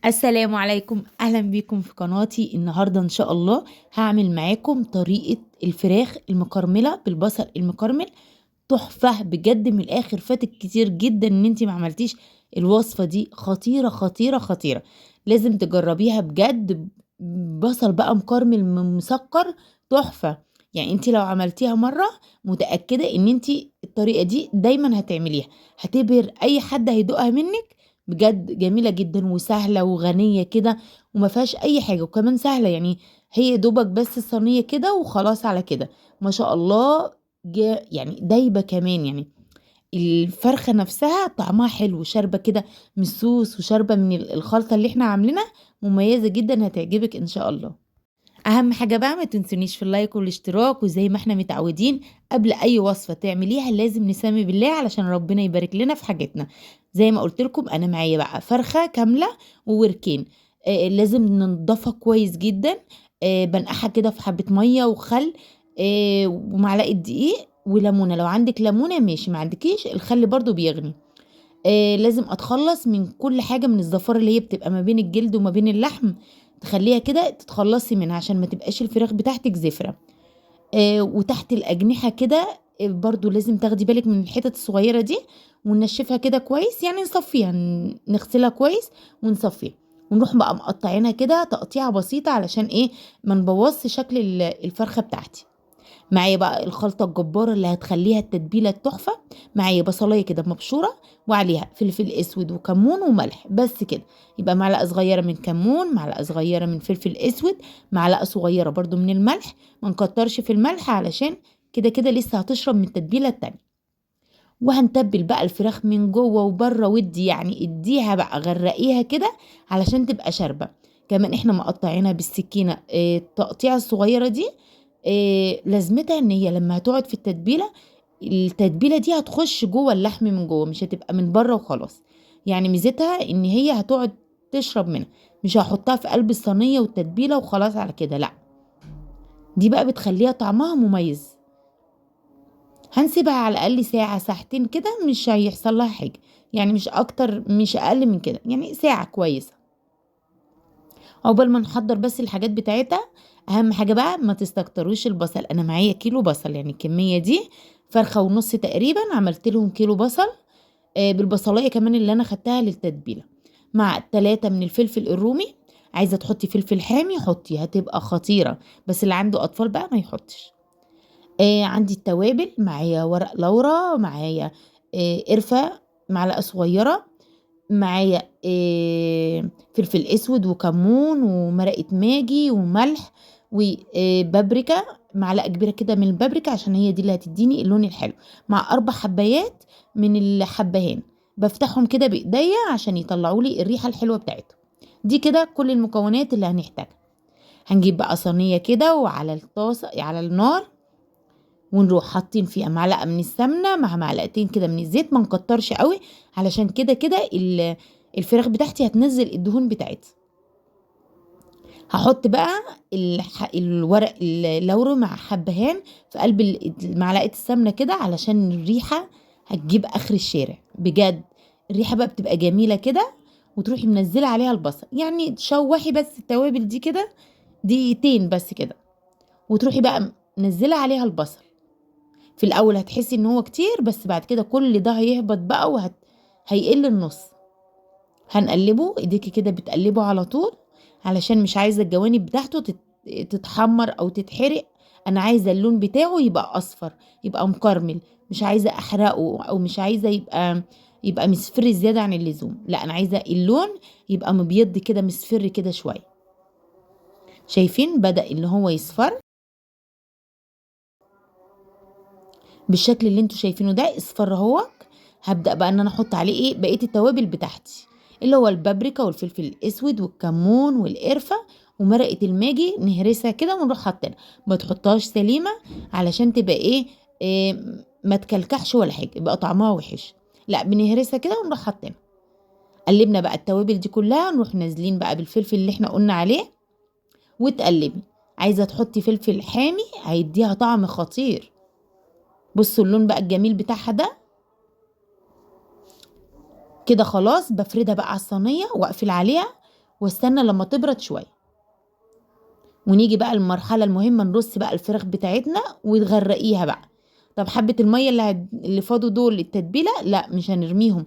السلام عليكم، اهلا بيكم في قناتي. النهارده ان شاء الله هعمل معاكم طريقه الفراخ المكرمله بالبصل المكرمل. تحفه بجد، من الاخر فاتك كتير جدا ان انتي ما عملتيش الوصفه دي. خطيره خطيره خطيره، لازم تجربيها بجد. بصل بقى مكرمل مسكر، تحفه. يعني انتي لو عملتيها مره متاكده ان انتي الطريقه دي دايما هتعمليها، هتبهر اي حد هيدوقها منك. بجد جميله جدا وسهله وغنيه كده، وما فيهاش اي حاجه، وكمان سهله يعني. هي دوبك بس الصينيه كده وخلاص على كده، ما شاء الله. يعني دايبه كمان يعني. الفرخه نفسها طعمها حلو، شاربه كده من الصوص وشاربه من الخلطه اللي احنا عاملينها. مميزه جدا، هتعجبك ان شاء الله. اهم حاجه بقى ما تنسونيش في اللايك والاشتراك، وزي ما احنا متعودين قبل اي وصفه تعمليها لازم نسمي بالله علشان ربنا يبارك لنا في حاجتنا. زي ما قلت لكم انا معايا بقى فرخه كامله ووركين. لازم ننضفها كويس جدا. بنقعها كده في حبه ميه وخل، ومعلقه دقيق وليمونه. لو عندك ليمونه ماشي، ما عندكيش الخل برضو بيغني. لازم اتخلص من كل حاجة، من الزفارة اللي هي بتبقى ما بين الجلد وما بين اللحم. تخليها كده تتخلصي منها عشان ما تبقاش الفراخ بتاعتك زفرة. وتحت الأجنحة كده، برضو لازم تاخدي بالك من الحتت الصغيرة دي. وننشفها كده كويس، يعني نصفيها، نغسلها كويس ونصفيها. ونروح بقى مقطعينها كده تقطيعة بسيطة علشان ايه؟ ما نبوظش شكل الفرخة بتاعتي. معايا بقى الخلطة الجبارة اللي هتخليها التتبيلة التحفة. معايا بصلاية كده مبشورة، وعليها فلفل اسود وكمون وملح، بس كده. يبقى معلقة صغيرة من كمون، معلقة صغيرة من فلفل اسود، معلقة صغيرة برضو من الملح. ما نكترش في الملح علشان كده كده لسه هتشرب من التتبيلة التانية. وهنتبل بقى الفراخ من جوه وبره، ودي يعني اديها بقى غرقيها كده علشان تبقى شاربة. كمان احنا مقطعينها بالسكينة، التقطيعة الصغيرة دي. لازمتها ان هي لما هتقعد في التتبيلة، التتبيلة دي هتخش جوه اللحم من جوه، مش هتبقى من بره وخلاص. يعني ميزتها ان هي هتقعد تشرب منها. مش هحطها في قلب الصينية والتتبيلة وخلاص على كده، لا. دي بقى بتخليها طعمها مميز. هنسيبها على الأقل ساعة ساعتين كده، مش هيحصل لها حاجة. يعني مش أكتر مش أقل من كده، يعني ساعة كويسة. عقبال ما نحضر بس الحاجات بتاعتها. أهم حاجة بقى ما تستكتروش البصل. أنا معايا كيلو بصل، يعني الكمية دي فرخة ونص تقريبا، عملت لهم كيلو بصل. بالبصلاية كمان اللي أنا خدتها للتتبيلة، مع 3 من الفلفل الرومي. عايزة تحطي فلفل حامي حطي، هتبقى خطيرة. بس اللي عنده أطفال بقى ما يحطش. عندي التوابل، معايا ورق لورا، معايا قرفة معلقة صغيرة، معايا فلفل اسود وكمون ومرقة ماجي وملح وبابريكا. معلقة كبيرة كده من البابريكا عشان هي دي اللي هتديني اللون الحلو. مع 4 حبايات من الحبهان، بفتحهم كده بايديا عشان يطلعوا لي الريحة الحلوة بتاعتهم. دي كده كل المكونات اللي هنحتاجها. هنجيب بقى صينية كده، وعلى الطاسة على النار، ونروح حاطين فيها معلقه من السمنه مع معلقتين كده من الزيت، ما نكترش قوي. علشان كده كده الفراخ بتاعتي هتنزل الدهون بتاعتها. هحط بقى الورق اللورو مع حبهان في قلب معلقه السمنه كده، علشان الريحه هتجيب اخر الشارع بجد. الريحه بقى بتبقى جميله كده. وتروحي منزله عليها البصل، يعني تشوحي بس التوابل دي كده دقيقتين بس كده. وتروحي بقى منزله عليها البصل. في الاول هتحسي ان هو كتير، بس بعد كده كل ده هيهبط بقى هيقل النص. هنقلبه، ايديكي كده بتقلبه على طول، علشان مش عايزه الجوانب بتاعته تتحمر او تتحرق. انا عايزه اللون بتاعه يبقى اصفر، يبقى مكرمل. مش عايزه احرقه، او مش عايزه يبقى مصفر زياده عن اللزوم. لا، انا عايزه اللون يبقى مبيض كده، مصفر كده شويه. شايفين بدأ اللي هو يصفر بالشكل اللي انتوا شايفينه ده، اصفر اهو. هبدأ بقى ان انا احط عليه ايه بقية التوابل بتاعتي، اللي هو البابريكا والفلفل الاسود والكمون والقرفة ومرقة الماجي. نهرسها كده ونروح حاطينها. ما تحطهاش سليمة علشان تبقى إيه ما تكلكعش ولا حاجة، يبقى طعمها وحش. لا، بنهرسها كده ونروح حاطينها. قلبنا بقى التوابل دي كلها، نروح نازلين بقى بالفلفل اللي احنا قلنا عليه وتقلبي. عايزة تحطي فلفل حامي هيديها طعم خطير. بصوا اللون بقى الجميل بتاعها ده. كده خلاص بفردها بقى على الصينية واقفل عليها. واستنى لما تبرد شويه. ونيجي بقى المرحله المهمه، نرص بقى الفراخ بتاعتنا وتغرقيها بقى. طب حبه الميه اللي فاضوا دول التتبيله، لا مش هنرميهم،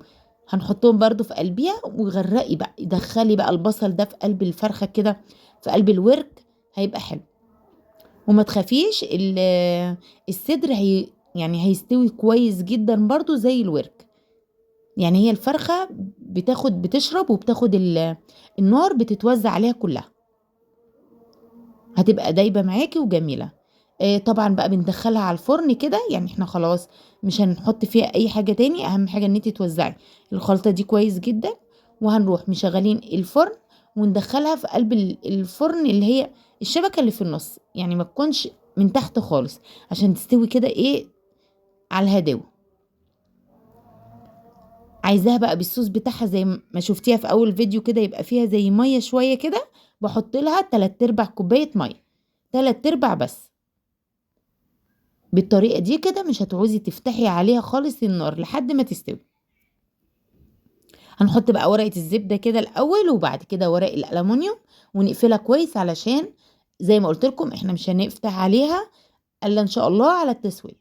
هنحطهم برضو في قلبيها. وغرقي بقى، دخلي بقى البصل ده في قلب الفرخه كده، في قلب الورك، هيبقى حلو. وما تخافيش، الصدر يعني هيستوي كويس جدا برضو زي الورك. يعني هي الفرخة بتشرب وبتاخد النار بتتوزع عليها كلها، هتبقى دايبة معاكي وجميلة. طبعا بقى بندخلها على الفرن كده، يعني احنا خلاص مش هنحط فيها اي حاجة تاني. اهم حاجة ان انت توزعي الخلطة دي كويس جدا، وهنروح مشغلين الفرن وندخلها في قلب الفرن اللي هي الشبكة اللي في النص، يعني ما تكونش من تحت خالص، عشان تستوي كده ايه على الهداوة. عايزاها بقى بالصوص بتاعها زي ما شفتيها في اول فيديو كده، يبقى فيها زي ميه شويه كده، بحط لها 3/4 كوبايه ميه، 3/4 بس. بالطريقه دي كده مش هتعوزي تفتحي عليها خالص النار لحد ما تستوي. هنحط بقى ورقه الزبده كده الاول، وبعد كده ورق الالومنيوم، ونقفلها كويس، علشان زي ما قلت لكم احنا مش هنفتح عليها الا ان شاء الله على التسويه.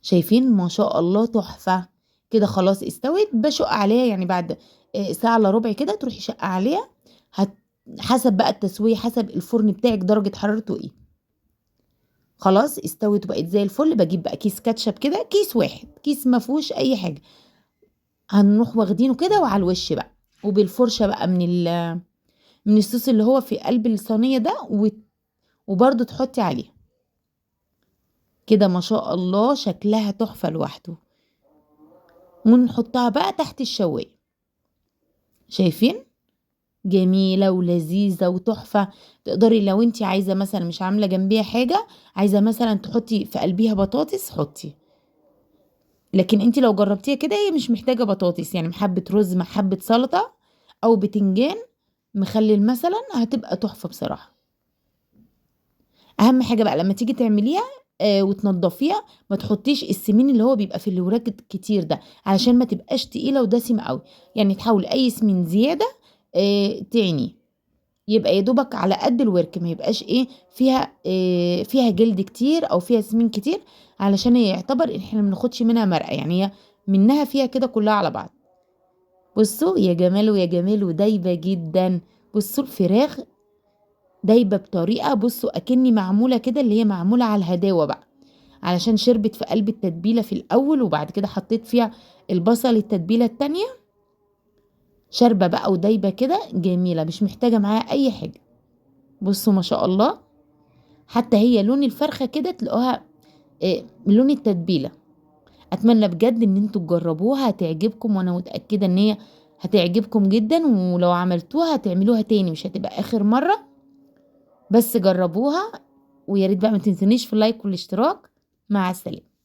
شايفين ما شاء الله تحفة. كده خلاص استوت. بشق عليها يعني بعد ساعة الا ربع كده تروحي شقة عليها. حسب بقى التسوية، حسب الفرن بتاعك درجة حرارته ايه. خلاص استوت وبقت زي الفل. بجيب بقى كيس كاتشب كده، كيس واحد، كيس ما فيهوش اي حاجة. هنروح واخدينه كده وعلى الوش بقى، وبالفرشة بقى من الصوص اللي هو في قلب الصينية ده، وبرده تحطي عليه كده. ما شاء الله شكلها تحفة لوحده. ونحطها بقى تحت الشواية. شايفين؟ جميلة ولذيذة وتحفة. تقدري لو انت عايزة مثلا مش عاملة جنبيها حاجة، عايزة مثلا تحطي في قلبيها بطاطس، حطي. لكن انت لو جربتيها كده هي مش محتاجة بطاطس، يعني محبة رز، محبة سلطة، او بتنجان مخلل مثلا، هتبقى تحفة بصراحة. اهم حاجة بقى لما تيجي تعمليها وتنضفيها، ما تحطيش السمين اللي هو بيبقى في الوراك كتير ده، علشان ما تبقاش تقيلة ودسمة قوي. يعني تحاول اي سمين زيادة تعني، يبقى يا دوبك على قد الورك، ما يبقاش ايه فيها جلد كتير او فيها سمين كتير، علشان هي يعتبر ان احنا ما بناخدش منها مرقه، يعني هي منها فيها كده كلها على بعض. بصوا يا جمال ويا جمال، ودايبه جدا. بصوا الفراخ دايبه بطريقه، بصوا اكني معموله كده، اللي هي معموله على الهداوه بقى، علشان شربت في قلب التتبيله في الاول، وبعد كده حطيت فيها البصل التتبيله التانية، شاربه بقى ودايبه كده جميله، مش محتاجه معاها اي حاجه. بصوا ما شاء الله. حتى هي لون الفرخة كده تلاقوها لون التتبيلة. اتمنى بجد ان انتوا تجربوها، هتعجبكم، وانا متأكدة ان هي هتعجبكم جدا. ولو عملتوها هتعملوها تاني، مش هتبقى اخر مرة. بس جربوها، ويا ريت بقى ما تنسونيش في اللايك والاشتراك. مع السلامة.